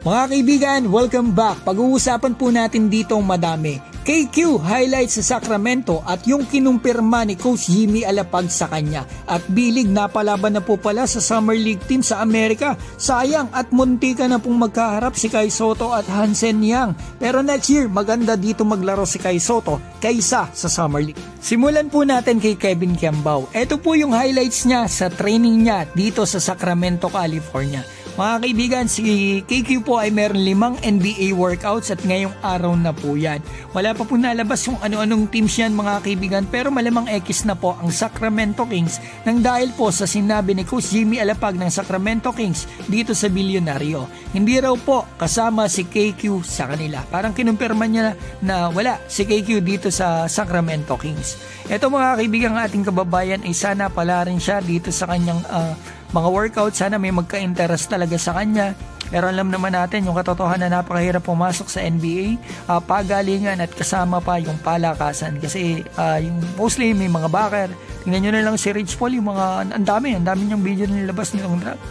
Mga kaibigan, welcome back. Pag-uusapan po natin dito madami. KQ highlights sa Sacramento at yung kinumpirma ni Coach Jimmy Alapag sa kanya. At bilig napalaban na po pala sa Summer League team sa Amerika. Sayang at muntika na pong magkaharap si Kai Sotto at Hansen Yang. Pero next year, maganda dito maglaro si Kai Sotto kaysa sa Summer League. Simulan po natin kay Kevin Kembao. Ito po yung highlights niya sa training niya dito sa Sacramento, California. Mga kaibigan, si KQ po ay meron 5 NBA workouts at ngayong araw na po yan. Wala pa po nalabas yung ano-anong teams yan mga kaibigan, pero malamang X na po ang Sacramento Kings nang dahil po sa sinabi ni Coach Jimmy Alapag ng Sacramento Kings dito sa Bilyonaryo. Hindi raw po kasama si KQ sa kanila. Parang kinumpirma niya na wala si KQ dito sa Sacramento Kings. Ito mga kaibigan, ating kababayan ay sana pala rin siya dito sa kanyang mga workout. Sana may magka-interest talaga sa kanya. Pero alam naman natin yung katotohanan na napakahirap pumasok sa NBA, pagalingan at kasama pa yung palakasan. Kasi yung mostly may mga backer. Tingnan nyo na lang si Rich Paul, yung mga ang dami niyang video na nilabas nitong draft.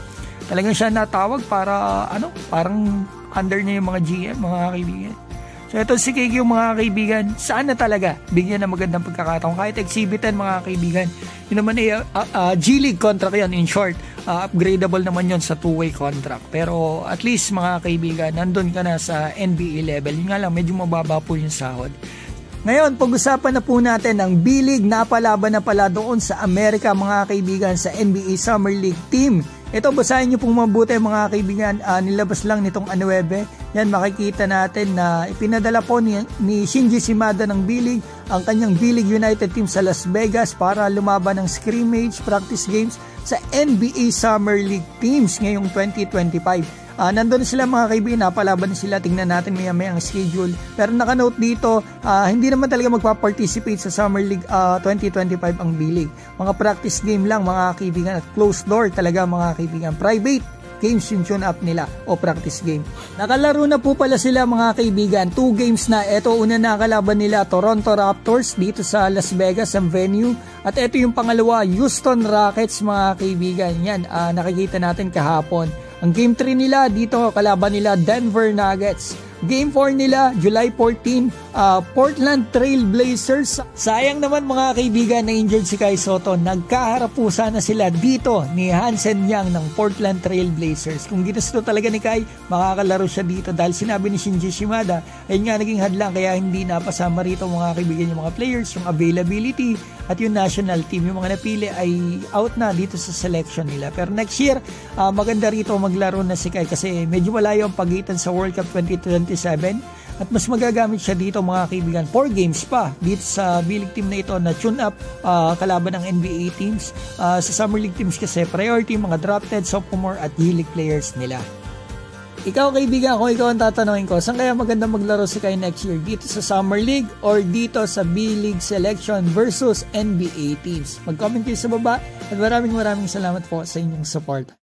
Talagang siya natawag para parang under niya yung mga GM, mga kaibigan. So ito si KQ mga kaibigan, sana talaga bigyan ng magandang pagkakataon kahit exhibitan mga kaibigan. Yun naman ay G-League contract yan, in short. Upgradable naman yon sa 2-way contract. Pero at least mga kaibigan, nandun ka na sa NBA level. Yun nga lang, medyo mababa po yung sahod. Ngayon, pag-usapan na po natin ang B-League. Napalaban na pala doon sa Amerika mga kaibigan sa NBA Summer League team. Ito, basahin nyo pong mabuti mga kaibigan, nilabas lang nitong 9. Yan, makikita natin na ipinadala po ni Shinji Shimada ng B-League ang kanyang B-League United team sa Las Vegas para lumaban ng scrimmage practice games sa NBA Summer League teams ngayong 2025. Nandun sila mga kaibigan, napalaban sila, tingnan natin maya-maya ang schedule. Pero nakanote dito, hindi naman talaga magpa-participate sa Summer League 2025 ang B-League. Mga practice game lang mga kaibigan at closed door talaga mga kaibigan. Private games yung tune up nila o practice game. Nakalaro na po pala sila mga kaibigan, 2 games na. Ito una na kalaban nila, Toronto Raptors dito sa Las Vegas ang venue. At ito yung pangalawa, Houston Rockets mga kaibigan. Yan, nakikita natin kahapon. Ang game 3 nila dito, kalaban nila Denver Nuggets. Game 4 nila, July 14, Portland Trail Blazers. Sayang naman mga kaibigan na injured si Kai Sotto. Nagkaharap po sana sila dito ni Hansen Yang ng Portland Trail Blazers. Kung ginusto talaga ni Kai, makakalaro siya dito dahil sinabi ni Shinji Shimada, ayun nga naging hadlang kaya hindi napasama rito mga kaibigan yung mga players, yung availability at yung national team. Yung mga napili ay out na dito sa selection nila. Pero next year, maganda rito maglaro na si Kai kasi medyo malayo ang pagitan sa World Cup 2027 at mas magagamit siya dito mga kaibigan. 4 games pa dito sa B-League team na ito na tune up kalaban ng NBA teams. Sa Summer League teams kasi priority mga drafted, sophomore at G-League players nila. Ikaw kaibigan, kung ikaw ang tatanungin ko, saan kaya maganda maglaro si Kai next year? Dito sa Summer League or dito sa B-League selection versus NBA teams? Mag-comment kayo sa baba at maraming salamat po sa inyong support.